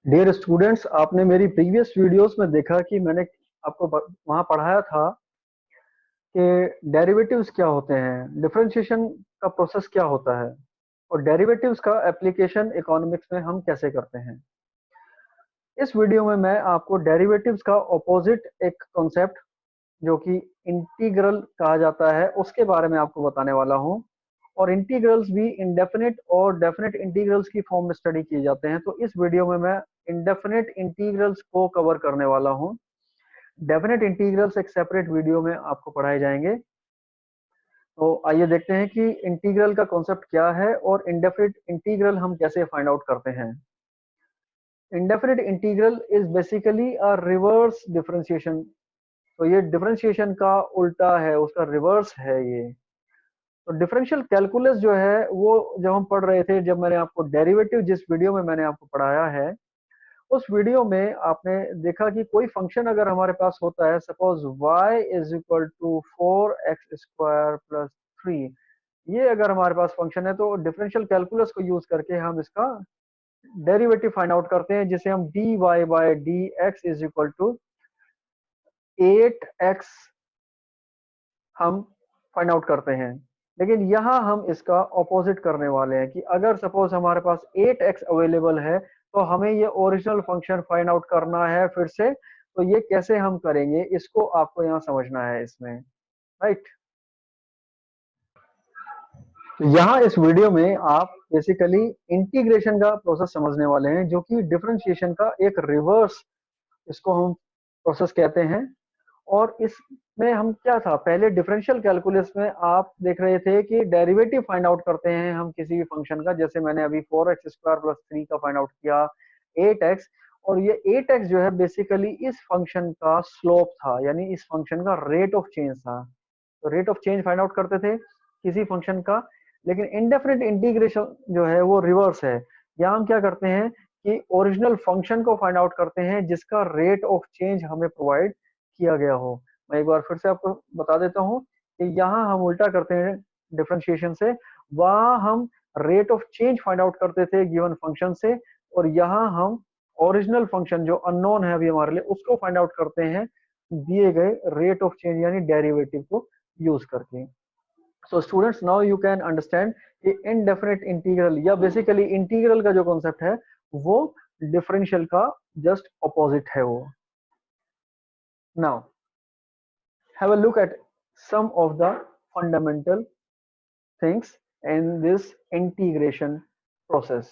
Dear students, आपने मेरी previous videos में देखा कि मैंने आपको वहाँ पढ़ाया था कि डेरिवेटिव्स क्या होते हैं, डिफरेंशिएशन का प्रोसेस क्या होता है और डेरिवेटिव्स का एप्लीकेशन इकोनॉमिक्स में हम कैसे करते हैं। इस वीडियो में मैं आपको डेरिवेटिव्स का ऑपोजिट एक कॉन्सेप्ट जो कि इंटीग्रल कहा जाता है उसके बारे में आपको बताने वाला हूँ। और इंटीग्रल्स भी इंडेफिनिट और डेफिनेट इंटीग्रल्स की फॉर्म में स्टडी किए जाते हैं, तो इस वीडियो में मैं इंडेफिनिट इंटीग्रल्स को कवर करने वाला हूँ। डेफिनेट इंटीग्रल्स एक सेपरेट वीडियो में आपको पढ़ाए जाएंगे। तो आइए देखते हैं कि इंटीग्रल का कॉन्सेप्ट क्या है और इंडेफिनिट इंटीग्रल हम कैसे फाइंड आउट करते हैं। Indefinite integral is basically a reverse differentiation. तो ये डिफरेंशिएशन का उल्टा है, उसका रिवर्स है ये। तो डिफरेंशियल कैलकुलस जो है वो जब हम पढ़ रहे थे, जब मैंने आपको डेरिवेटिव जिस वीडियो में मैंने आपको पढ़ाया है, उस वीडियो में आपने देखा कि कोई फंक्शन अगर हमारे पास होता है, suppose y is equal to 4x² plus 3, ये अगर हमारे पास फंक्शन है तो डिफरेंशियल कैलकुलस को यूज करके हम इसका डेरिवेटिव फाइंड आउट करते हैं, जिसे हम dy by D X is equal to 8x हम फाइंड आउट करते हैं। लेकिन यहाँ हम इसका ऑपोजिट करने वाले हैं कि अगर सपोज हमारे पास 8x अवेलेबल है तो हमें ये ओरिजिनल फंक्शन फाइंड आउट करना है फिर से। तो ये कैसे हम करेंगे, इसको आपको यहाँ समझना है इसमें, राइट। तो यहाँ इस वीडियो में आप बेसिकली इंटीग्रेशन का प्रोसेस समझने वाले हैं, जो कि डिफरेंशिएशन का एक रिवर्स, इसको हम प्रोसेस कहते हैं। और इसमें हम क्या था, पहले डिफरेंशियल कैलकुलस में आप देख रहे थे कि डेरिवेटिव फाइंड आउट करते हैं हम किसी भी फंक्शन का, जैसे मैंने अभी 4x² प्लस 3 का फाइंड आउट किया 8x। और ये 8x जो है बेसिकली इस फंक्शन का स्लोप था, यानी इस फंक्शन का रेट ऑफ चेंज था। तो rate of change find out करते थे किसी फंक्शन का। लेकिन इनडेफिनिट इंटीग्रेशन जो है वो रिवर्स है। यहाँ हम क्या करते हैं कि ओरिजिनल फंक्शन को फाइंड आउट करते हैं जिसका रेट ऑफ चेंज हमें प्रोवाइड किया गया हो। मैं एक बार फिर से आपको बता देता हूँ कि यहाँ हम उल्टा करते हैं डिफरेंशिएशन से। वहां हम rate of change find out करते थे गिवन फंक्शन से, और यहाँ हम ओरिजिनल फंक्शन जो अननोन है अभी हमारे लिए उसको फाइंड आउट करते हैं दिए गए रेट ऑफ चेंज यानी डेरिवेटिव को यूज करके। So students, now you can understand कि इनडेफिनिट इंटीग्रल या बेसिकली इंटीग्रल का जो कॉन्सेप्ट है वो डिफरेंशियल का जस्ट ऑपोजिट है वो। Now have a look at some of the fundamental things in this integration process.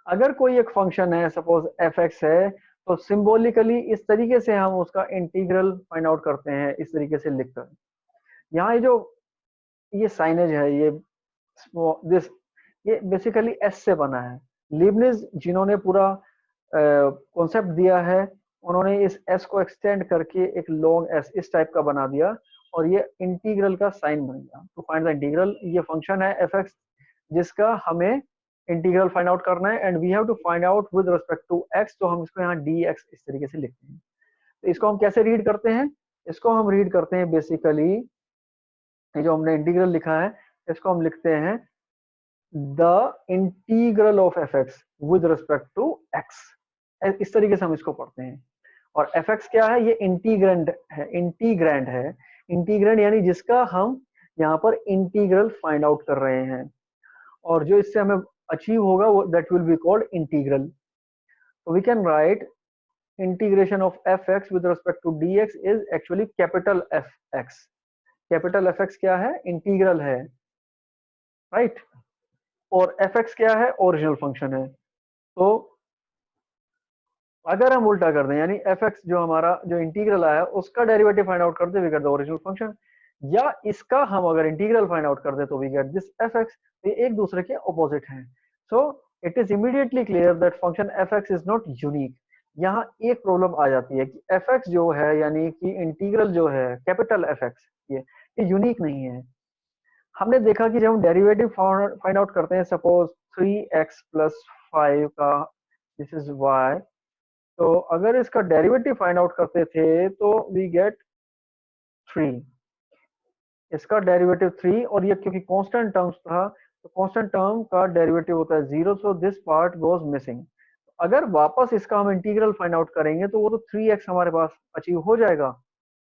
अगर कोई एक फंक्शन है, सपोज fx है, तो सिंबॉलिकली इस तरीके से हम उसका इंटीग्रल फाइंड आउट करते हैं, इस तरीके से लिखकर। यहाँ ये साइनेज है, दिस ये बेसिकली एस से बना है। लीबनिज जिन्होंने पूरा कॉन्सेप्ट दिया है, उन्होंने इस एस को एक्सटेंड करके एक लॉन्ग एस इस टाइप का बना दिया और ये इंटीग्रल का साइन बन गया। तो फाइंड द इंटीग्रल, ये फंक्शन है एफ एक्स जिसका हमें इंटीग्रल फाइंड आउट करना है, and we have to find out with respect to X. तो हम इसको यहाँ डी एक्स इस तरीके से लिखते हैं। तो इसको हम कैसे रीड करते हैं, इसको हम रीड करते हैं बेसिकली, ये जो हमने इंटीग्रल लिखा है इसको हम लिखते हैं the integral of F X with respect to X. इस तरीके से हम इसको पढ़ते हैं। और एफ एक्स क्या है, ये इंटीग्रेंड है, इंटीग्रैंड है। इंटीग्रैंड यानी जिसका हम यहाँ पर इंटीग्रल फाइंड आउट कर रहे हैं, और जो इससे हमें अचीव होगा वो that will be called integral. तो we can write integration of F X with respect to D X is actually capital F X. Capital F X क्या है, इंटीग्रल है, राइट। और एफ एक्स क्या है, ओरिजिनल फंक्शन है। तो अगर हम उल्टा कर दें, यानी एफ एक्स जो हमारा जो इंटीग्रल आया उसका डेरिवेटिव फाइंड आउट करते we get the original function, या इसका हम अगर इंटीग्रल फाइंड आउट कर दे तो we get this F X. ये एक दूसरे के ऑपोजिट हैं। So it is immediately clear that function F X is not unique. यहाँ एक प्रॉब्लम आ जाती है कि एफ एक्स जो है यानी कि इंटीग्रल जो है कैपिटल एफ एक्स, ये यूनिक नहीं है। हमने देखा कि जब हम डेरिवेटिव फाइंड आउट करते हैं, सपोज 3x प्लस 5 का दिस इज y, तो अगर इसका डेरिवेटिव फाइंड आउट करते थे तो वी गेट 3, इसका डेरिवेटिव 3, और ये क्योंकि कांस्टेंट टर्म्स था तो कांस्टेंट टर्म का डेरिवेटिव होता है 0, so this part goes missing. अगर वापस इसका हम इंटीग्रल फाइंड आउट करेंगे तो वो तो 3x हमारे पास अचीव हो जाएगा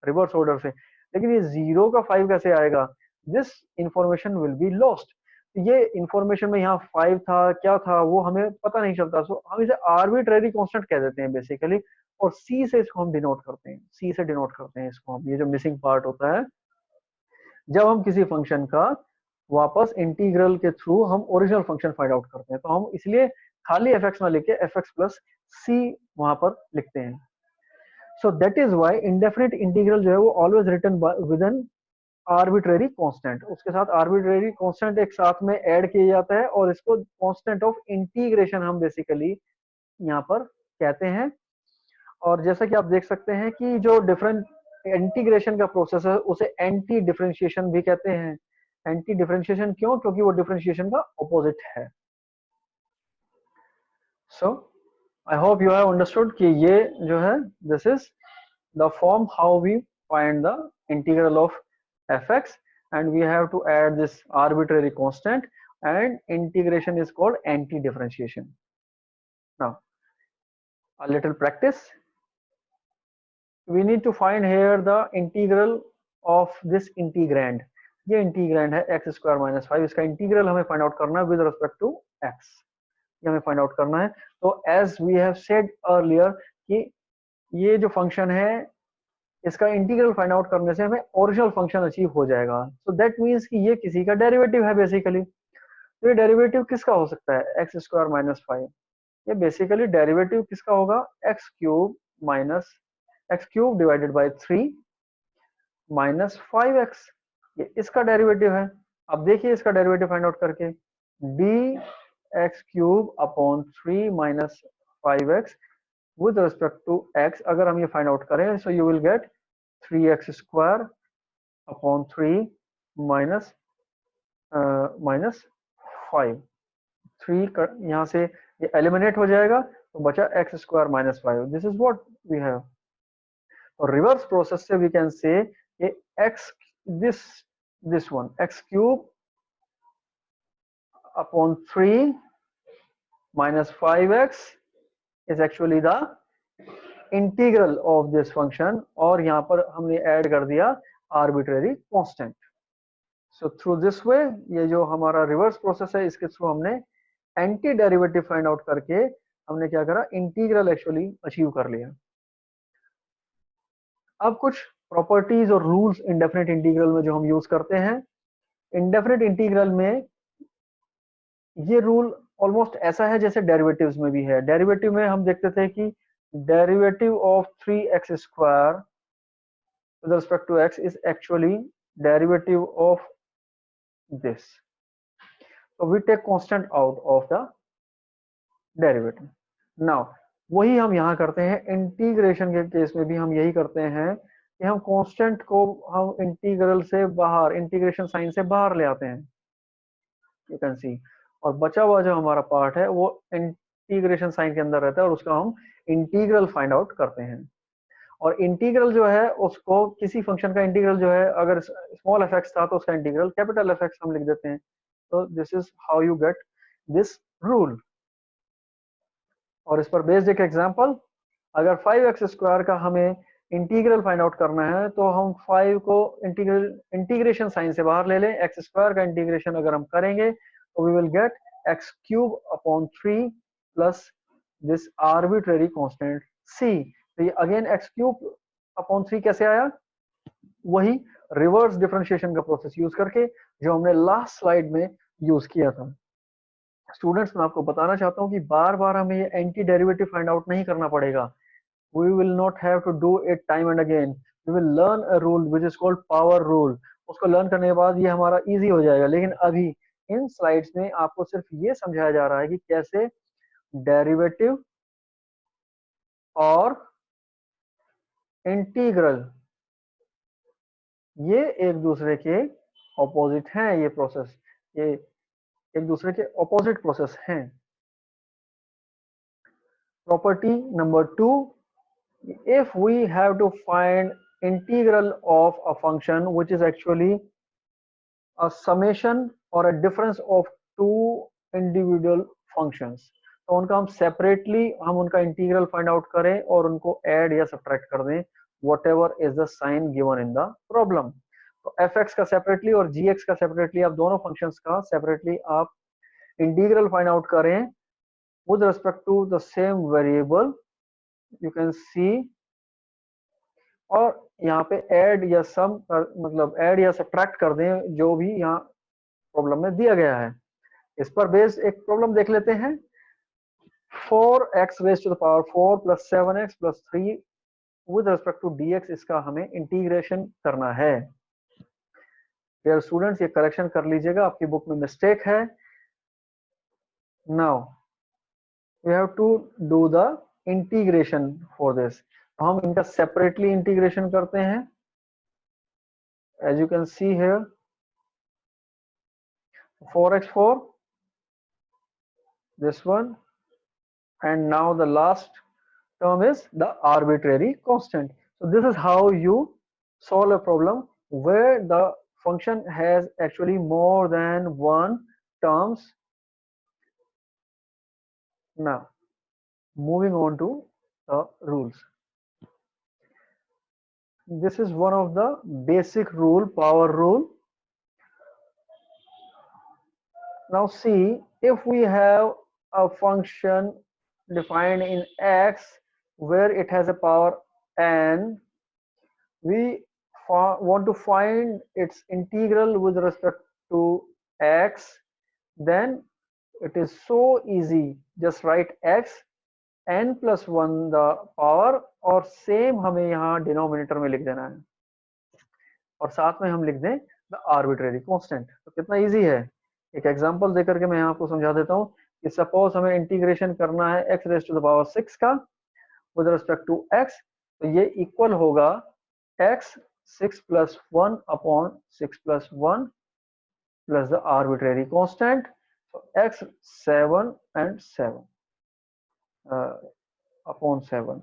रिवर्स ऑर्डर से, लेकिन ये 0 का 5 कैसे आएगा? This information will be lost. ये इंफॉर्मेशन में यहाँ 5 था क्या था वो हमें पता नहीं चलता, सो हम इसे आर्बिट्रेरी कांस्टेंट कह देते हैं बेसिकली, और सी से इसको हम डिनोट करते हैं, सी से डिनोट करते हैं इसको हम, ये जो मिसिंग पार्ट होता है जब हम किसी फंक्शन का वापस इंटीग्रल के थ्रू हम ओरिजिनल फंक्शन फाइंड आउट करते हैं, तो हम इसलिए खाली एफ एक्स ना लिख के एफ एक्स प्लस सी वहां पर लिखते हैं। So that is why indefinite integral जो है वो always written with an arbitrary constant, उसके साथ आर्बिट्रेरी कांस्टेंट एक साथ में ऐड किया जाता है और इसको कांस्टेंट ऑफ इंटीग्रेशन हम बेसिकली यहाँ पर कहते हैं। और जैसा कि आप देख सकते हैं कि जो डिफरेंट इंटीग्रेशन का प्रोसेस है उसे एंटी डिफरेंशिएशन भी कहते हैं। एंटी डिफरेंशिएशन क्यों? क्योंकि वो डिफरेंशिएशन का ऑपोजिट है। So I hope you have understood कि ये जो है this is the form how we find the integral of fx and we have to add this arbitrary constant and integration is called anti differentiation. Now a little practice. We need to find here the integral of this integrand. ये integrand है x square minus 5, इसका integral हमें find out करना है with respect to x, ये हमें find out करना है। तो as we have said earlier कि ये जो फंक्शन है इसका इंटीग्रल फाइंड आउट करने से हमें ओरिजिनल फंक्शन अचीव हो जाएगा। सो दैट मीन्स कि ये किसी का डेरिवेटिव है बेसिकली। तो ये डेरिवेटिव किसका हो सकता है? X square minus 5। ये बेसिकली डेरिवेटिव किसका होगा? X cube minus x cube divided by 3 minus 5x, ये इसका डेरिवेटिव है। अब देखिए इसका डेरिवेटिव फाइंड आउट करके, D x cube upon 3 minus 5x with respect to x, अगर हम ये फाइंड आउट करें so you will get 3x square upon 3 minus minus 5, 3 यहाँ से ये एलिमिनेट हो जाएगा तो बचा x square minus 5। This is what we have. और रिवर्स प्रोसेस से we can say x this one x cube upon 3 minus 5x is actually the integral of this function, और यहाँ पर हमने ऐड कर दिया arbitrary constant. So through this way ये जो हमारा रिवर्स प्रोसेस है इसके थ्रू हमने एंटी डेरिवेटिव फाइंड आउट करके हमने क्या करा? इंटीग्रल एक्चुअली अचीव कर लिया। अब कुछ प्रॉपर्टीज और रूल्स इंडेफिनिट इंटीग्रल में जो हम यूज करते हैं। इंडेफिनिट इंटीग्रल में ये रूल ऑलमोस्ट ऐसा है जैसे डेरिवेटिव्स में भी है। डेरिवेटिव में हम देखते थे कि derivative of 3x square with respect to x is actually derivative of this, so we take constant out of the derivative. Now वही हम यहाँ करते हैं इंटीग्रेशन के केस में भी हम यही करते हैं कि हम कांस्टेंट को हम इंटीग्रल से बाहर, इंटीग्रेशन साइन से बाहर ले आते हैं, यू कैन सी, और बचा हुआ जो हमारा पार्ट है वो इंटीग्रेशन साइन के अंदर रहता है और उसका हम इंटीग्रल फाइंड आउट करते हैं। और इंटीग्रल जो है उसको किसी फंक्शन का इंटीग्रल जो है अगर स्मॉल एफ एक्स था तो उसका इंटीग्रल कैपिटल एफ एक्स हम लिख देते हैं। तो this is how you get this rule. और इस पर बेस्ड एक एग्जांपल, अगर 5x स्क्वायर का हमें इंटीग्रल फाइंड आउट करना है तो हम 5 को इंटीग्रेशन साइन से बाहर ले लें, एक्स स्क्वायर का इंटीग्रेशन अगर हम करेंगे तो we will get X cube upon 3 plus this arbitrary constant c। तो ये अगेन एक्स क्यूब अपॉन 3 कैसे आया? वही रिवर्स डिफरेंशिएशन का प्रोसेस यूज करके जो हमने लास्ट स्लाइड में यूज किया था। स्टूडेंट्स मैं आपको बताना चाहता हूँ कि बार बार हमें ये एंटी डेरिवेटिव फाइंड आउट नहीं करना पड़ेगा। We will not have to do it time and again, we will learn a rule which is called power rule. उसको लर्न करने के बाद ये हमारा इजी हो जाएगा। लेकिन अभी इन स्लाइड्स में आपको सिर्फ ये समझाया जा रहा है कि कैसे डेरिवेटिव और इंटीग्रल ये एक दूसरे के ऑपोजिट हैं। ये प्रोसेस ये एक दूसरे के ऑपोजिट प्रोसेस हैं। Property number 2, if we have to find integral of a function which is actually a summation or a difference of two individual functions, तो उनका हम सेपरेटली हम उनका इंटीग्रल फाइंड आउट करें और उनको ऐड या सब्ट्रैक्ट कर दें, whatever is the sign given in the problem. तो एफ एक्स का सेपरेटली और जी एक्स का सेपरेटली, आप दोनों फंक्शंस का सेपरेटली आप इंटीग्रल फाइंड आउट करें with respect to the same variable, you can see, और यहाँ पे ऐड या सम मतलब ऐड या सब्ट्रैक्ट कर दें जो भी यहाँ प्रॉब्लम में दिया गया है। इस पर बेस्ड एक प्रॉब्लम देख लेते हैं। 4x raised to the power 4 plus 7x plus 3 with respect to dx, इसका हमें इंटीग्रेशन करना है। डियर स्टूडेंट्स, ये करेक्शन कर लीजिएगा, आपकी बुक में मिस्टेक है। Now we have to do the integration for this. हम इनका सेपरेटली इंटीग्रेशन करते हैं। As you can see here 4x4, this one, and now the last term is the arbitrary constant. So this is how you solve a problem where the function has actually more than one terms. Now moving on to the rules. This is one of the basic rule, power rule. Now see, if we have a function defined in x where it has a power n, we want to find its integral with respect to x, then it is so easy, just write x n plus 1 the power, और same हमें यहाँ denominator में लिख देना है और साथ में हम लिख दें द आर्बिट्रेरी कांस्टेंट। तो कितना इजी है। एक एग्जांपल देकर के मैं यहाँ आपको समझा देता हूँ कि सपोज हमें इंटीग्रेशन करना है x raise to the power 6 का विद रिस्पेक्ट टू x, तो ये इक्वल होगा x 6 plus 1 upon 6 plus 1 plus the arbitrary constant, so x 7 and 7 upon 7.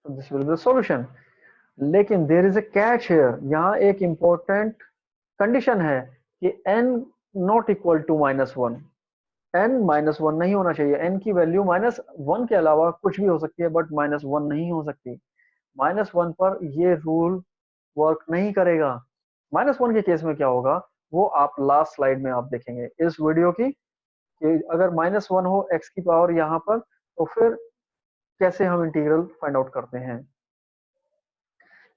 So this will be the solution. लेकिन there is a catch here, यहाँ एक important condition है कि n not equal to -1, n -1 नहीं होना चाहिए। n की value -1 के अलावा कुछ भी हो सकती है बट -1 नहीं हो सकती। -1 पर ये रूल वर्क नहीं करेगा। -1 के केस में क्या होगा वो आप लास्ट स्लाइड में आप देखेंगे इस वीडियो की, कि अगर -1 हो x की पावर यहाँ पर, तो फिर कैसे हम इंटीग्रल फाइंड आउट करते हैं।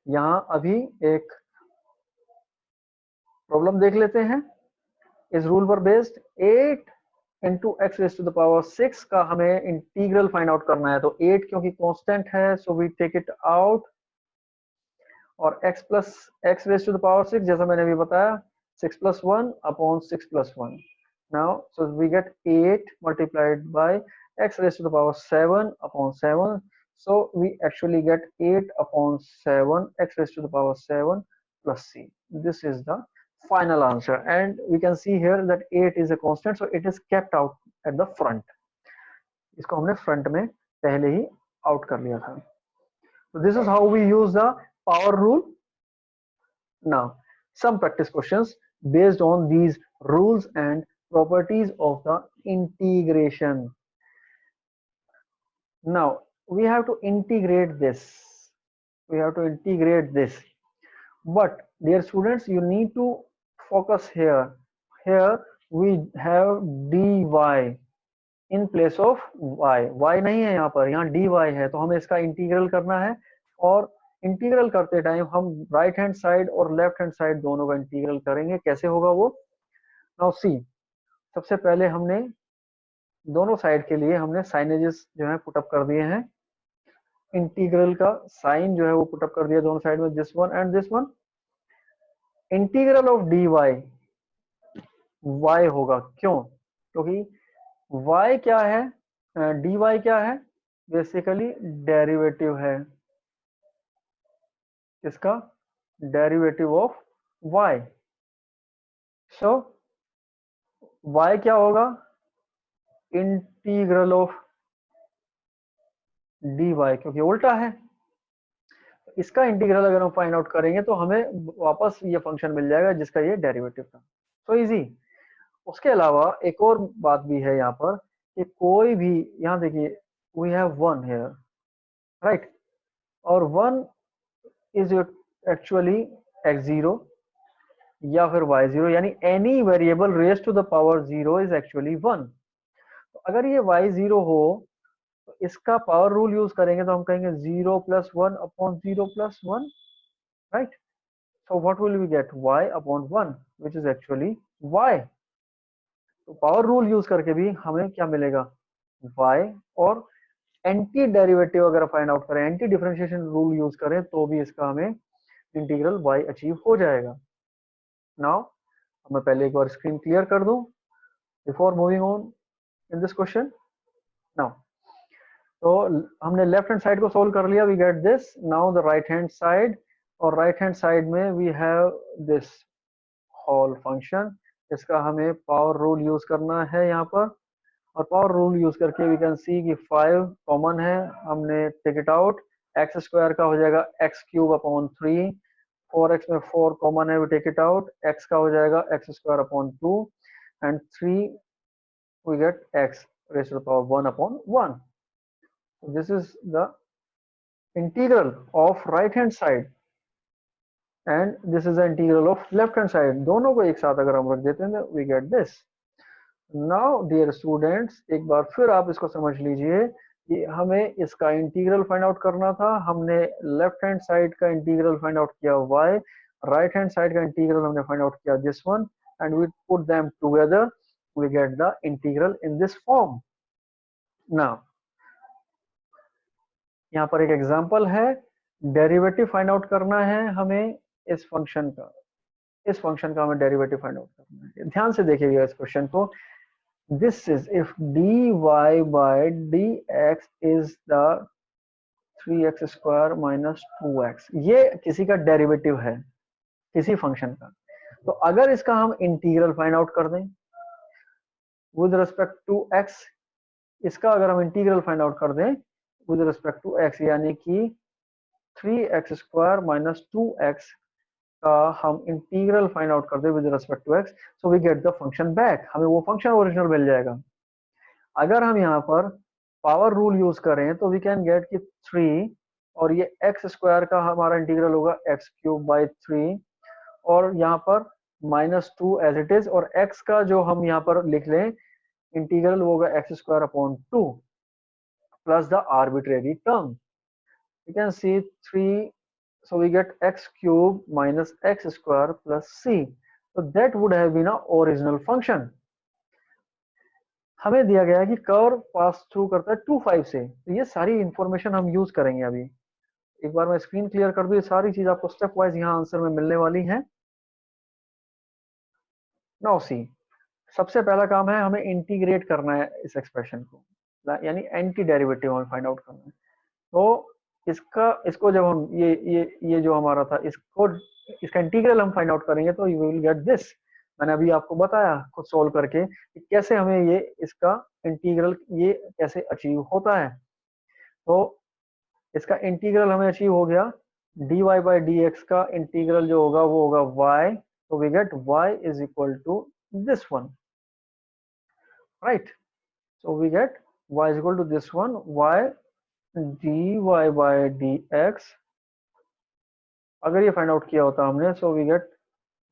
यहाँ अभी एक प्रॉब्लम देख लेते हैं इस रूल पर based. 8 into X raise to the power 6 का हमें इंटीग्रल फाइंड आउट करना है। तो 8 क्योंकि कांस्टेंट है so we take it out, और x plus X raise to the power 6 जैसा मैंने अभी बताया 6 plus 1 upon 6 plus 1. Now so we get 8 multiplied by x raised to the power 7 upon 7. So we actually get 8 upon 7 x raised to the power 7 plus c. This is the final answer, and we can see here that 8 is a constant, so it is kept out at the front. इसको हमने front में पहले ही out कर लिया था। So this is how we use the power rule. Now some practice questions based on these rules and properties of the integration. Now we have to integrate this. But dear students, you need to focus here. Here we have dy in place of y. y नहीं है यहाँ पर, यहाँ dy है, तो हमें इसका integral करना है। और इंटीग्रल करते टाइम हम राइट हैंड साइड और लेफ्ट हैंड साइड दोनों का इंटीग्रल करेंगे। कैसे होगा वो, नाउ सी, सबसे पहले हमने दोनों साइड के लिए हमने साइनेजेस जो है पुटअप कर दिए हैं। इंटीग्रल का साइन जो है वो पुटअप कर दिया दोनों साइड में, this one and this one. Integral of D Y होगा, क्यों, क्योंकि y क्या है, dy क्या है, बेसिकली डेरिवेटिव है, इसका derivative of y। So y क्या होगा, इंटीग्रल ऑफ dy, क्योंकि उल्टा है। इसका इंटीग्रल अगर हम फाइंड आउट करेंगे तो हमें वापस ये फंक्शन मिल जाएगा जिसका ये डेरिवेटिव था। So easy. उसके अलावा एक और बात भी है यहाँ पर कि कोई भी, यहाँ देखिए we have one here, right, और वन इज एक्चुअली x0 या फिर y0, यानी any variable raise to the power 0 is actually 1। तो अगर ये y0 हो तो इसका पावर रूल यूज करेंगे तो हम कहेंगे 0 plus 1 upon 0 plus 1, right. So what will we get, y upon 1 which is actually y। तो पावर रूल यूज करके भी हमें क्या मिलेगा, y। और एंटी डेरिवेटिव अगर फाइंड आउट करें, एंटी डिफरेंशिएशन रूल यूज करें तो भी इसका हमें इंटीग्रल y अचीव हो जाएगा। नाउ मैं पहले एक बार स्क्रीन क्लियर कर दूं before moving on in this question. Now तो हमने लेफ्ट हैंड साइड को सोल्व कर लिया, we get this. Now the right hand side, और राइट हैंड साइड में we have this whole function, इसका हमें पावर रूल यूज करना है यहाँ पर। और पावर रूल यूज करके वी कैन सी कि 5 कॉमन है, हमने take it out, X square का हो जाएगा एक्स क्यूब अपॉन 3, 4x में 4 कॉमन है, we take it out, x का हो जाएगा x square upon 2 and 3 we get x raise to the power 1 upon 1। This is the integral of right hand side and this is the integral of left hand side. दोनों को एक साथ अगर हम रख देते हैं we get this. Now dear students, एक बार फिर आप इसको समझ लीजिए कि हमें इसका इंटीग्रल फाइंड आउट करना था। हमने लेफ्ट हैंड साइड का इंटीग्रल फाइंड आउट किया y, राइट हैंड साइड का इंटीग्रल हमने फाइंड आउट किया this one, and we put them together, we get the integral in this form. Now यहाँ पर एक एग्जांपल है, डेरिवेटिव फाइंड आउट करना है हमें इस फंक्शन का, इस फंक्शन का हमें डेरिवेटिव फाइंड आउट करना है। ध्यान से देखिएगा इस क्वेश्चन को। This is if dy by dx is the 3x square minus 2x, ये किसी का डेरिवेटिव है किसी फंक्शन का। तो अगर इसका हम इंटीग्रल फाइंड आउट कर दें विद रिस्पेक्ट टू x, इसका अगर हम इंटीग्रल फाइंड आउट कर दें विद रिस्पेक्ट टू x, यानी कि 3x स्क्वायर माइनस 2x का हम इंटीग्रल फाइंड आउट कर दें with respect to x, so we get the function back, हमें वो फंक्शन ओरिजिनल मिल जाएगा। अगर हम यहाँ पर पावर रूल यूज करें तो वी कैन गेट कि 3 और ये एक्स स्क्वायर का हमारा इंटीग्रल होगा एक्स क्यूब बाई 3, और यहाँ पर -2 एज इट इज, और x का जो हम यहाँ पर लिख लें इंटीग्रल होगा x square upon 2 plus the arbitrary term. You can C 3, so we get x cube minus x square plus c, so that would have been a original function। हमें दिया गया है कि कर्व पास थ्रू करता है 2 5 से, तो ये सारी इंफॉर्मेशन हम यूज करेंगे अभी। एक बार मैं स्क्रीन क्लियर कर दूं, ये सारी चीज आपको स्टेप वाइज यहाँ आंसर में मिलने वाली है। नाउ सी, सबसे पहला काम है हमें इंटीग्रेट करना है इस एक्सप्रेशन को, यानी एंटी डेरिवेटिव हमें फाइंड आउट करना है। तो इसको जब हम ये जो हमारा था, इसका इंटीग्रल हम फाइंड आउट करेंगे तो यू विल गेट दिस। मैंने अभी आपको बताया खुद सोल्व करके कि कैसे हमें ये इसका इंटीग्रल ये कैसे अचीव होता है। तो इसका इंटीग्रल हमें अचीव हो गया, dy बाई डी एक्स का इंटीग्रल जो होगा वो होगा y, तो we get y is equal to this one, right. So we get y is equal to this one, y dy by D x, अगर ये फाइंड आउट किया होता हमने, सो वी गेट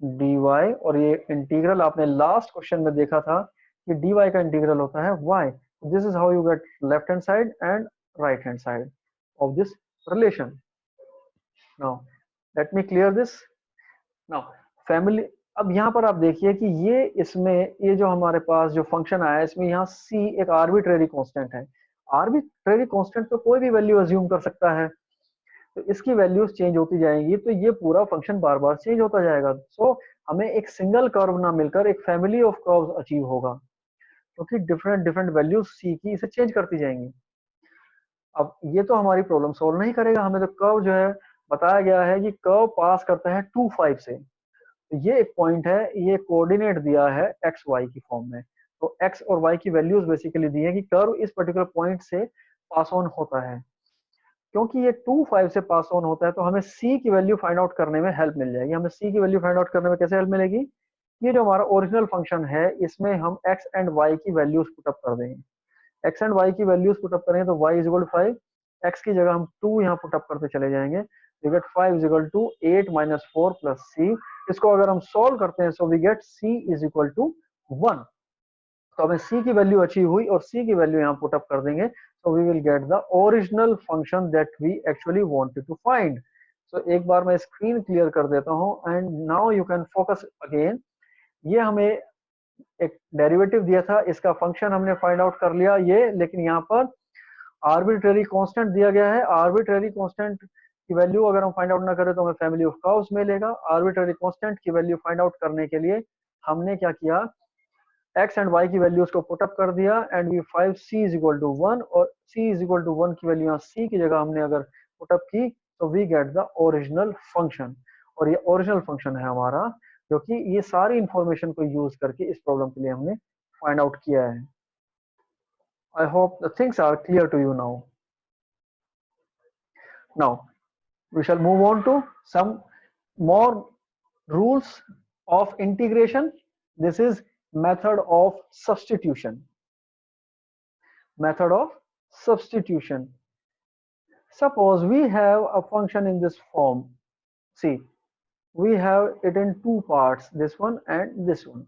dy, और ये इंटीग्रल आपने लास्ट क्वेश्चन में देखा था कि dy का इंटीग्रल होता है y। This is how you get left hand side and right hand side of this relation. Now let me clear this. Now family, अब यहाँ पर आप देखिए कि ये इसमें ये जो हमारे पास जो फंक्शन आया है इसमें यहाँ c एक आर्बिट्रेरी कांस्टेंट है। आर्बिट्रेरी कांस्टेंट पे कोई भी वैल्यू अज्यूम कर सकता है, तो इसकी वैल्यूज चेंज होती जाएंगी, तो ये पूरा फंक्शन बार बार चेंज होता जाएगा। सो हमें एक सिंगल कर्व ना मिलकर एक फैमिली ऑफ कर्व्स अचीव होगा, क्योंकि डिफरेंट डिफरेंट वैल्यूज सी की इसे चेंज करती जाएंगी। अब ये तो हमारी प्रॉब्लम सॉल्व नहीं करेगा, हमें तो कर्व जो है बताया गया है कि कर्व पास करता है 2 5 से, तो ये एक पॉइंट है, ये कोऑर्डिनेट दिया है एक्स वाई की फॉर्म में, तो एक्स और वाई की वैल्यूज बेसिकली दी है कि कर्व इस पर्टिकुलर पॉइंट से पास ऑन होता है। क्योंकि ये 2 5 से पास ऑन होता है तो हमें c की वैल्यू फाइंड आउट करने में हेल्प मिल जाएगी। हमें c की वैल्यू फाइंड आउट करने में कैसे हेल्प मिलेगी ये जो हमारा ओरिजिनल फंक्शन है इसमें हम x एंड y की वैल्यूज पुटअप कर देंगे। x एंड y की वैल्यूज पुटअप करेंगे तो y is equal to 5, x की जगह हम 2 यहाँ पुटअप करते चले जाएंगे। We get 5 is equal to 8 minus 4 plus c। इसको अगर हम सॉल्व करते हैं so we get c is equal to 1। तो हमें c की वैल्यू अचीव हुई और c की वैल्यू यहाँ पुटअप कर देंगे, so we will get the original function that we actually wanted to find. So एक बार मैं स्क्रीन क्लियर कर देता हूँ and now you can focus again. ये हमें एक डेरिवेटिव दिया था, इसका फंक्शन हमने फाइंड आउट कर लिया ये, लेकिन यहाँ पर आर्बिट्रेरी कांस्टेंट दिया गया है। आर्बिट्रेरी कांस्टेंट की वैल्यू अगर हम फाइंड आउट ना करें तो हमें फैमिली ऑफ कर्व्स मिलेगा। आर्बिट्रेरी कांस्टेंट की वैल्यू फाइंड आउट करने के लिए हमने क्या किया, x एंड y की वैल्यूज को पुटअप कर दिया and we 5 c is equal to 1 और c इज इक्वल टू 1 की वैल्यू यहाँ c की जगह हमने अगर पुटअप की तो we get the original function. और ये ओरिजिनल फंक्शन है हमारा, जो कि ये सारी इंफॉर्मेशन को यूज करके इस प्रॉब्लम के लिए हमने फाइंड आउट किया है। I hope the things are clear to you now. Now we shall move on to some more rules of integration. This is method of substitution. Method of substitution. Suppose we have a function in this form. See, we have it in two parts, this one and this one.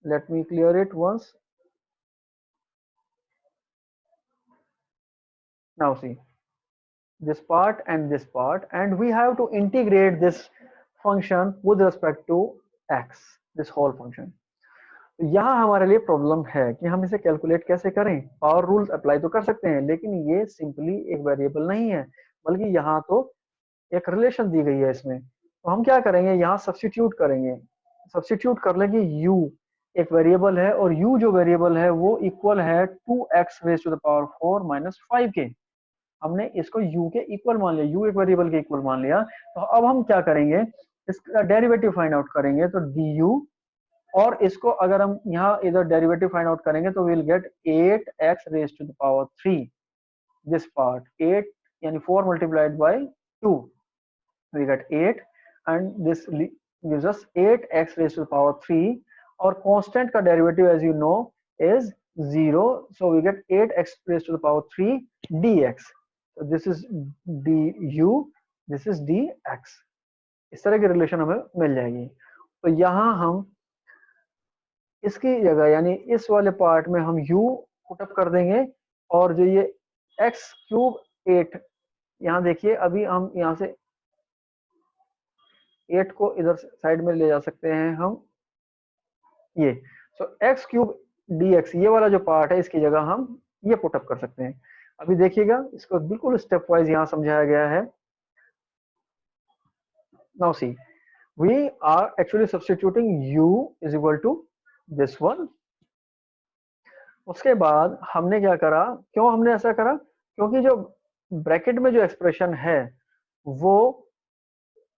Let me clear it once. Now see, this part, and we have to integrate this function with respect to x, this whole function. यहाँ हमारे लिए problem है कि हम इसे calculate कैसे करें। Power rules apply तो कर सकते हैं, लेकिन ये सिंपली एक वेरिएबल नहीं है, बल्कि यहाँ तो एक रिलेशन दी गई है इसमें। तो हम क्या करेंगे, यहाँ सब्स्टिट्यूट करेंगे। सब्स्टिट्यूट कर लेंगे u, एक वेरिएबल है और u जो वेरिएबल है वो इक्वल है 2x raise to the power 4 minus 5 के। हमने इसको u के इक्वल मान लिया, u एक वेरिएबल के इक्वल मान लिया। तो अब हम क्या करेंगे, इसका डेरिवेटिव फाइंड आउट करेंगे। तो du, और इसको अगर हम यहाँ इधर डेरिवेटिव फाइंड आउट करेंगे तो will get 8x raise to the power 3, this part 8 यानी 4 multiplied by 2, we get 8 and this gives us 8x raised to the power 3, और constant का derivative as you know is 0, so we get 8x raised to the power 3 dx. So this is du, this is dx. इस तरह की relation हमें मिल जाएगी। तो यहाँ हम इसकी जगह यानी इस वाले पार्ट में हम u पुटअप कर देंगे, और जो ये x क्यूब 8, यहाँ देखिए अभी हम यहाँ से 8 को इधर साइड में ले जा सकते हैं हम ये। सो x क्यूब dx, ये वाला जो पार्ट है इसकी जगह हम ये पुटअप कर सकते हैं। अभी देखिएगा, इसको बिल्कुल स्टेप वाइज यहाँ समझाया गया है। Now see, we are actually substituting u is equal to this one. उसके बाद हमने क्या करा, क्यों हमने ऐसा करा, क्योंकि जो ब्रैकेट में जो एक्सप्रेशन है वो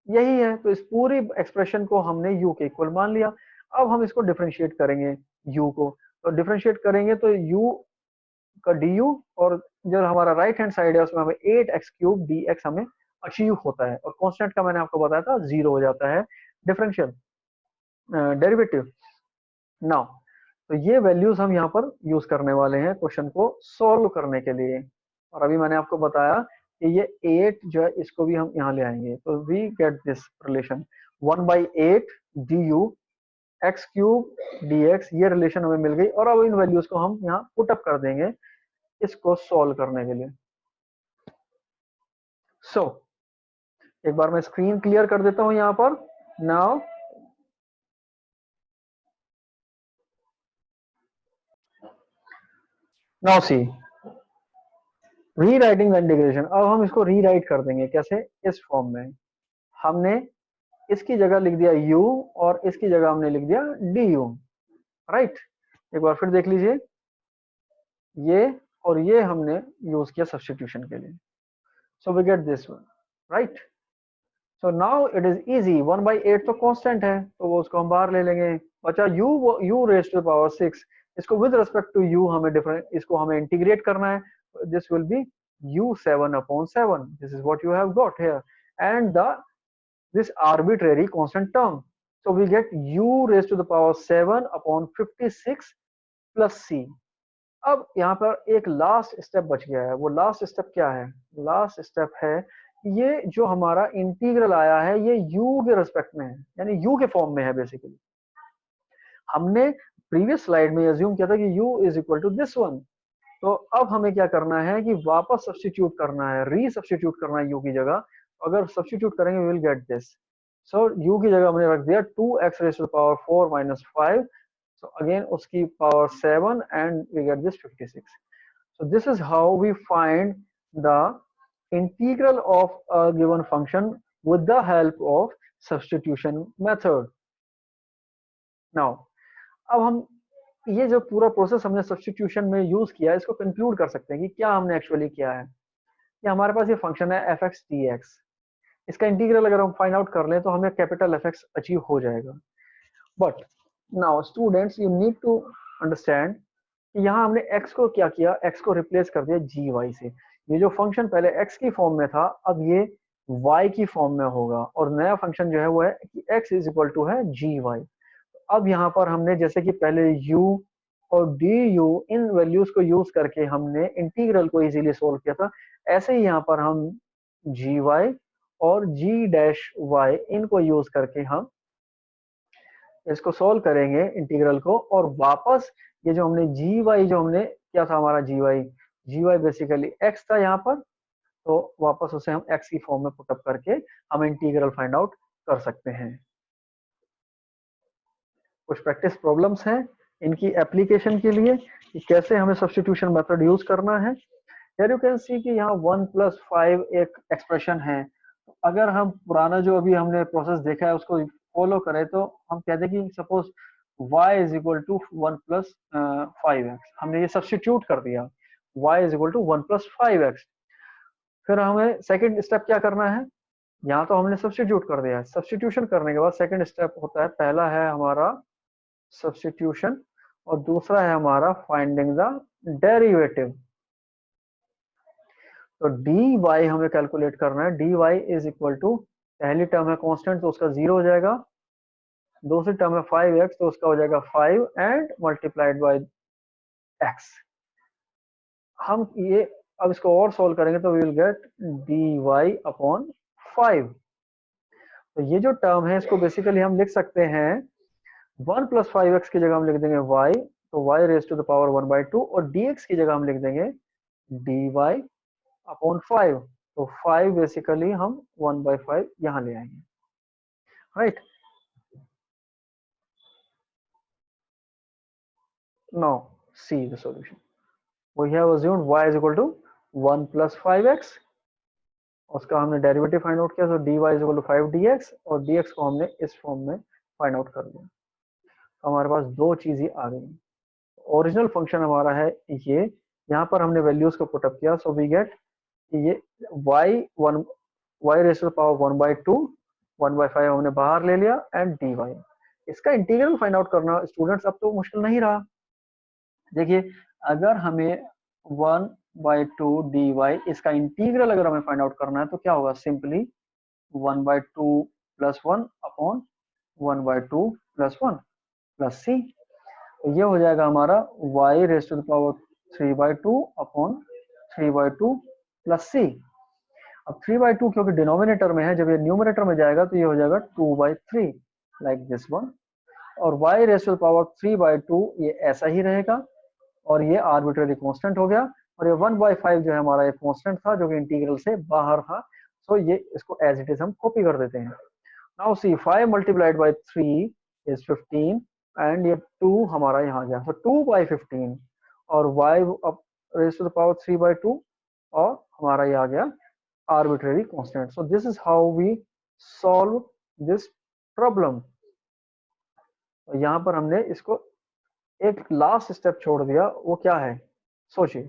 यही है, तो इस पूरी एक्सप्रेशन को हमने u के इक्वल मान लिया। अब हम इसको डिफरेंशिएट करेंगे u को, तो डिफरेंशिएट करेंगे तो u का du, और जो हमारा राइट हैंड साइड है उसमें हमें 8x क्यूब dx हमें अचीव होता है, और कांस्टेंट का मैंने आपको बताया था 0 हो जाता है डिफरेंशियल डेरिवेटिव। नाउ तो ये वैल्यूज हम यहाँ पर यूज करने वाले हैं क्वेश्चन को सॉल्व करने के लिए। और अभी मैंने आपको बताया कि ये 8 जो है इसको भी हम यहाँ ले आएंगे, तो we get this relation 1/8 du x cube dx, ये रिलेशन हमें मिल गई। और अब इन वैल्यूज को हम यहाँ पुटअप कर देंगे इसको सॉल्व करने के लिए। सो एक बार मैं स्क्रीन क्लियर कर देता हूं यहाँ पर। Now see rewriting the integration. अब हम इसको रीराइट कर देंगे कैसे, इस फॉर्म में। हमने इसकी जगह लिख दिया u और इसकी जगह हमने लिख दिया du, राइट। एक बार फिर देख लीजिए, ये और ये हमने यूज किया सब्स्टिट्यूशन के लिए। So we get this one, right. So now it is easy, 1/8 तो कांस्टेंट है तो वो उसको हम बाहर ले लेंगे। बचा u raise to the power 6, इसको विद रिस्पेक्ट टू u हमें डिफरेंट, इसको हमें इंटीग्रेट करना है। This will be u7/7, this is what you have got here, and the this arbitrary constant term, So we get u raised to the power 7 upon 56 plus c. अब यहाँ पर एक last step बच गया है। वो लास्ट स्टेप क्या है? लास्ट स्टेप है ये जो हमारा इंटीग्रल आया है ये u के रेस्पेक्ट में है, यानी u के फॉर्म में है। बेसिकली हमने प्रीवियस स्लाइड में अज्यूम किया था कि u is equal to this one. तो अब हमें क्या करना है कि वापस सब्स्टिट्यूट करना है, री सब्स्टिट्यूट करना है u की जगह। अगर सब्स्टिट्यूट करेंगे will get this. So u की जगह हमने रख दिया 2x raise to the power 4 minus 5। So again उसकी power 7 and we get this 56. So this is how we find the integral of a given function with the help of substitution method. Now अब हम ये जो पूरा process हमने substitution में use किया है इसको कंक्लूड कर सकते हैं कि क्या हमने एक्चुअली किया है। कि हमारे पास ये फंक्शन है एफ एक्स डी एक्स, इसका इंटीग्रल अगर हम फाइंड आउट कर लें तो हमें कैपिटल एफ एक्स अचीव हो जाएगा। But now students you need to understand कि यहाँ हमने x को क्या किया, x को रिप्लेस कर दिया gy से। ये जो फंक्शन पहले x की फॉर्म में था अब ये y की फॉर्म में होगा और नया फंक्शन जो है वो है कि x इज इक्वल टू है gy। अब यहाँ पर हमने जैसे कि पहले u और du इन वैल्यूज को यूज करके हमने इंटीग्रल को इजीली सोल्व किया था, ऐसे ही यहाँ पर हम gy और g डैश y इनको यूज करके हम इसको सोल्व करेंगे इंटीग्रल को। और वापस ये जो हमने जो हमने क्या था हमारा gy बेसिकली x था यहाँ पर, तो वापस उसे हम x की फॉर्म में पुटअप करके हम इंटीग्रल फाइंड आउट कर सकते हैं। कुछ प्रैक्टिस प्रॉब्लम्स हैं इनकी एप्लीकेशन के लिए कि कैसे हमें सब्स्टिट्यूशन मेथड यूज करना है। Here you can see कि यहाँ 1 + 5 एक एक्सप्रेशन है। अगर हम पुराना जो अभी हमने प्रोसेस देखा है उसको फॉलो करें तो हम कहते हैं कि suppose y is equal to 1 + 5x, हमने ये सब्स्टिट्यूट कर दिया y is equal to 1 + 5x। फिर हमें सेकंड स्टेप क्या करना है, यहाँ तो हमने सब्स्टिट्यूट कर दिया है। सब्स्टिट्यूशन करने के बाद सेकंड स्टेप होता है, पहला है हमारा सब्स्टिट्यूशन और दूसरा है हमारा फाइंडिंग द डेरिवेटिव। तो dy हमें कैलकुलेट करना है। dy इज इक्वल टू, पहली टर्म है कांस्टेंट तो उसका 0 हो जाएगा, दूसरी टर्म है 5x तो उसका हो जाएगा 5 एंड मल्टीप्लाइड बाय x। हम ये अब इसको और सोल्व करेंगे तो we will get dy upon 5। तो ये जो टर्म है इसको बेसिकली हम लिख सकते हैं 1 + 5x की जगह हम लिख देंगे y, तो y raise to the power 1/2 और dx की जगह हम लिख देंगे dy अपॉन 5। तो 5 बेसिकली हम 1/5 यहाँ ले आएंगे, right. Now see the solution. We have assumed y is equal to 1 + 5x, उसका हमने डेरिवेटिव फाइंड आउट किया तो dy is equal to 5 dx और dx को हमने इस फॉर्म में फाइंड आउट कर दिया। तो हमारे पास दो चीजें आ गई। ओरिजिनल फंक्शन हमारा है ये, यहाँ पर हमने वैल्यूज को पुटअप किया, सो वी गेट ये y raise to the power 1/2, 1/5 हमने बाहर ले लिया एंड dy। इसका इंटीग्रल फाइंड आउट करना स्टूडेंट्स अब तो मुश्किल नहीं रहा। देखिए अगर हमें 1/2 dy इसका इंटीग्रल अगर हमें फाइंड आउट करना है तो क्या होगा, सिंपली 1/2 + 1 अपॉन 1/2 + 1 प्लस c। तो ये हो जाएगा हमारा y raise to the power 3/2 upon 3/2 plus c। अब 3/2 क्योंकि डिनोमिनेटर में है, जब ये न्यूमरेटर में जाएगा तो ये हो जाएगा 2/3 लाइक दिस वन। और y raise to the power 3/2 ये ऐसा ही रहेगा और ये आर्बिट्रेरी कांस्टेंट हो गया। और ये 1/5 जो है हमारा ये कांस्टेंट था जो कि इंटीग्रल से बाहर था, तो ये इसको एज इट इज हम कॉपी कर देते हैं। नाउ सी 5 × 3 इज 15 एंड ये 2 हमारा यहाँ गया, तो 2/15 और y raise to the power 3/2 और हमारा ये आ गया arbitrary constant. So this is how we solve this problem. यहाँ पर हमने इसको एक लास्ट स्टेप छोड़ दिया, वो क्या है, सोचिए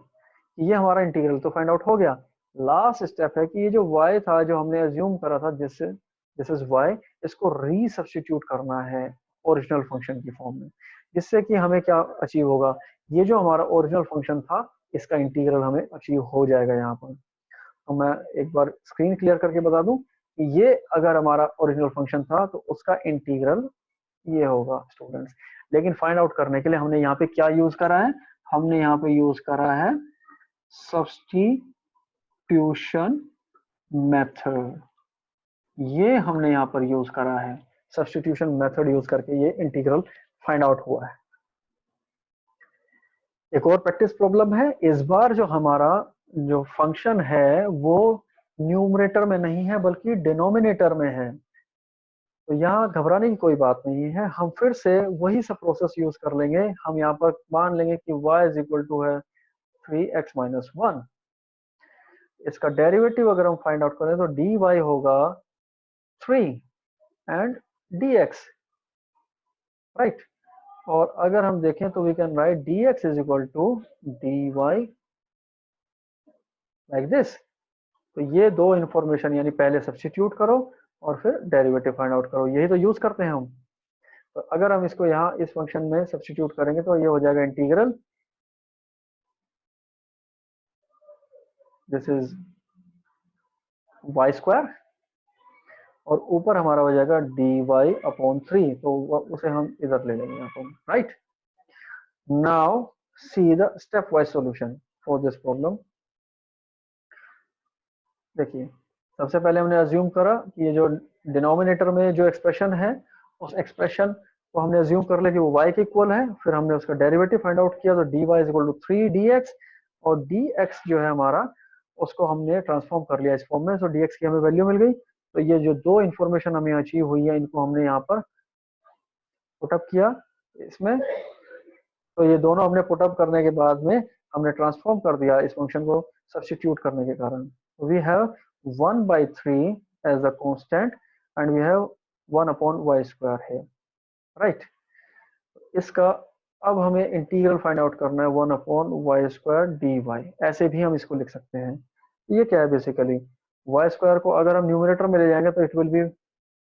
ये हमारा इंटीग्रल तो फाइंड आउट हो गया। लास्ट स्टेप है कि ये जो y था जो हमने अज्यूम करा था दिस इज y, इसको रीसब्स्टिट्यूट करना है ओरिजिनल फंक्शन की फॉर्म में, जिससे कि हमें क्या अचीव होगा, ये जो हमारा ओरिजिनल फंक्शन था इसका इंटीग्रल हमें अचीव हो जाएगा। यहाँ पर तो मैं एक बार स्क्रीन क्लियर करके बता दूं कि ये अगर हमारा ओरिजिनल फंक्शन था तो उसका इंटीग्रल ये होगा स्टूडेंट्स। लेकिन फाइंड आउट करने के लिए हमने यहाँ पे क्या यूज करा है, हमने यहाँ पे यूज करा है सब्स्टिट्यूशन मेथड। ये हमने यहाँ पर यूज करा है, सब्स्टिट्यूशन मेथड यूज करके ये इंटीग्रल फाइंड आउट हुआ है। एक और प्रैक्टिस प्रॉब्लम है। इस बार जो हमारा जो फंक्शन है वो न्यूमरेटर में नहीं है बल्कि डिनोमिनेटर में है। तो यहाँ घबराने की कोई बात नहीं है, हम फिर से वही सब प्रोसेस यूज कर लेंगे। हम यहाँ पर मान लेंगे कि y इज इक्वल टू है 3x माइनस 1। इसका डेरिवेटिव अगर हम फाइंड आउट करें तो dy होगा 3 एंड dx, राइट। और अगर हम देखें तो we can write dx is equal to dy like this. तो ये दो इंफॉर्मेशन यानी पहले सब्स्टिट्यूट करो और फिर डेरिवेटिव फाइंड आउट करो, यही तो यूज करते हैं हम। तो अगर हम इसको यहाँ इस फंक्शन में सब्स्टिट्यूट करेंगे तो ये हो जाएगा integral, this is y square, और ऊपर हमारा हो जाएगा dy अपॉन 3, तो उसे हम इधर ले लेंगे यहाँ पर, right. Now see the step wise solution for this problem. देखिए, सबसे पहले हमने अज्यूम करा कि ये जो डिनोमिनेटर में जो एक्सप्रेशन है उस एक्सप्रेशन को हमने अज्यूम कर लिया कि वो y के इक्वल है। फिर हमने उसका डेरिवेटिव फाइंड आउट किया तो dy is equal to 3 dx, और dx जो है हमारा उसको हमने ट्रांसफॉर्म कर लिया इस फॉर्म में, तो dx की हमें वैल्यू मिल गई। तो ये जो दो इंफॉर्मेशन हमें अचीव हुई है इनको हमने यहाँ पर पुटअप किया इसमें। तो ये दोनों हमने पुटअप करने के बाद में हमने ट्रांसफॉर्म कर दिया इस फंक्शन को सब्स्टिट्यूट करने के कारण। We have 1/3 as a constant and we have 1 upon y square है, राइट। इसका अब हमें इंटीग्रल फाइंड आउट करना है 1 अपॉन y स्क्वायर dy, ऐसे भी हम इसको लिख सकते हैं। ये क्या है बेसिकली, y स्क्वायर को अगर हम न्यूमरेटर में ले जाएंगे तो it will be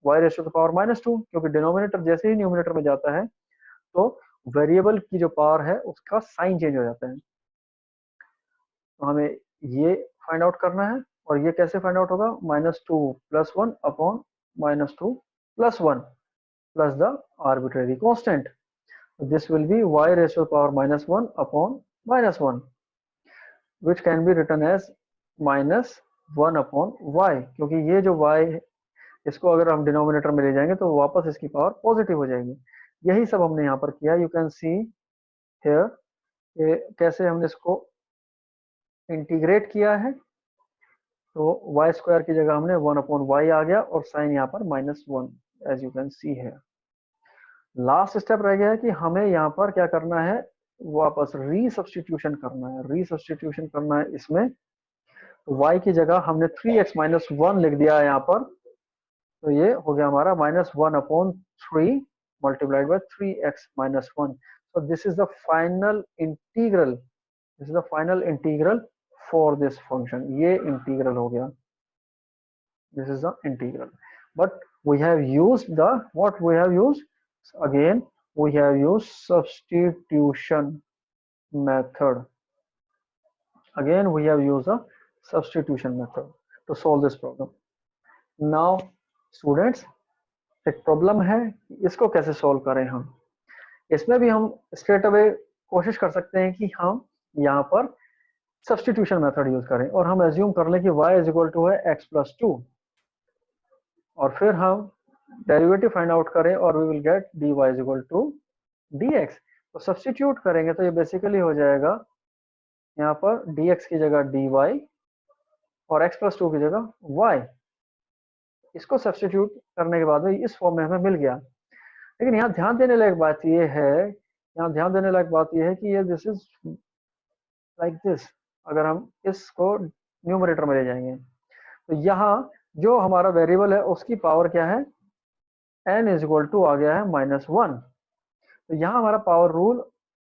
y raise to the power -2, क्योंकि डिनोमिनेटर जैसे ही न्यूमरेटर में जाता है तो वेरिएबल की जो पावर है उसका साइन चेंज हो जाता है। तो हमें ये फाइंड आउट करना है, और ये कैसे फाइंड आउट होगा, -2 + 1 upon -2 + 1 plus the arbitrary constant. This will be y raised to the power -1 upon -1, which can be written as -1 upon y, क्योंकि ये जो y है इसको अगर हम डिनोमिनेटर में ले जाएंगे तो वापस इसकी पावर पॉजिटिव हो जाएगी। यही सब हमने यहाँ पर किया। यू कैन सी हियर कैसे हमने इसको इंटीग्रेट किया है। तो y स्क्वायर की जगह हमने 1 अपॉन y आ गया और साइन यहाँ पर -1 एज यू कैन सी है। लास्ट स्टेप रह गया है कि हमें यहाँ पर क्या करना है, वापस रीसब्स्टिट्यूशन करना है। रीसब्स्टिट्यूशन करना है इसमें, तो y की जगह हमने 3x माइनस 1 लिख दिया है यहाँ पर। तो ये हो गया हमारा -1 upon 3 multiplied by 3x minus 1। so this is the final integral, this is the final integral for this function। ये इंटीग्रल हो गया, this is the integral, but we have used the what we have used, again we have used substitution method, again we have used a substitution method to solve this problem। now students, एक problem है, इसको कैसे solve करें हम। इसमें भी हम straight away कोशिश कर सकते हैं कि हम यहाँ पर सब्स्टिट्यूशन मेथड यूज करें और हम एज्यूम कर लें कि y इज इक्वल टू है x + 2, और फिर हम डेरिवेटिव फाइंड आउट करें और we will get dy is equal to dx। तो सब्स्टिट्यूट करेंगे तो ये बेसिकली हो जाएगा यहाँ पर dx की जगह dy और x + 2 की जगह y। इसको सब्स्टिट्यूट करने के बाद में इस फॉर्म में हमें मिल गया। लेकिन यहाँ ध्यान देने लायक बात ये है, यहाँ ध्यान देने लायक बात ये है कि ये दिस इज लाइक दिस। अगर हम इसको न्यूमरेटर में ले जाएंगे तो यहाँ जो हमारा वेरिएबल है उसकी पावर क्या है, n इज इक्वल टू आ गया है -1। तो यहाँ हमारा पावर रूल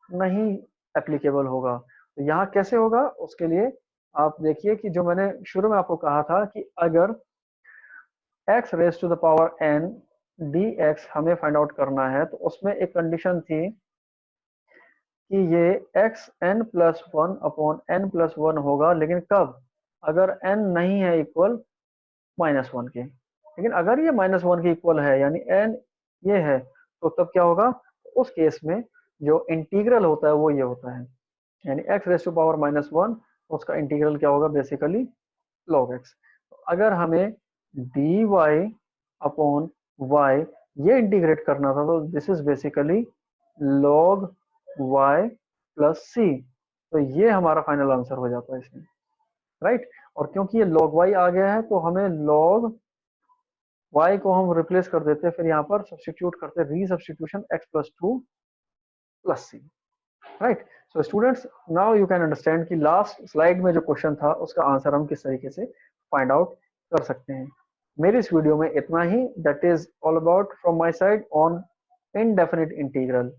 नहीं एप्लीकेबल होगा। तो यहाँ कैसे होगा, उसके लिए आप देखिए कि जो मैंने शुरू में आपको कहा था कि अगर x raise to the power n dx हमें फाइंड आउट करना है तो उसमें एक कंडीशन थी कि ये x n + 1 अपॉन n + 1 होगा, लेकिन कब, अगर n नहीं है इक्वल -1 के। लेकिन अगर ये -1 के इक्वल है यानी n ये है, तो तब क्या होगा, उस केस में जो इंटीग्रल होता है वो ये होता है, यानी x रेस टू पावर -1, उसका इंटीग्रल क्या होगा, बेसिकली log x। अगर हमें dy अपॉन y ये इंटीग्रेट करना था, तो this is basically log y plus c। तो ये हमारा फाइनल आंसर हो जाता है इसमें, राइट। और क्योंकि ये log y आ गया है तो हमें log y को हम रिप्लेस कर देते हैं, फिर यहाँ पर सब्सटीट्यूट करते हैं, री substitution x plus 2 plus c, right. So students, now you can understand कि लास्ट स्लाइड में जो क्वेश्चन था उसका आंसर हम किस तरीके से फाइंड आउट कर सकते हैं। मेरी इस वीडियो में इतना ही। That is all about from my side on indefinite integral.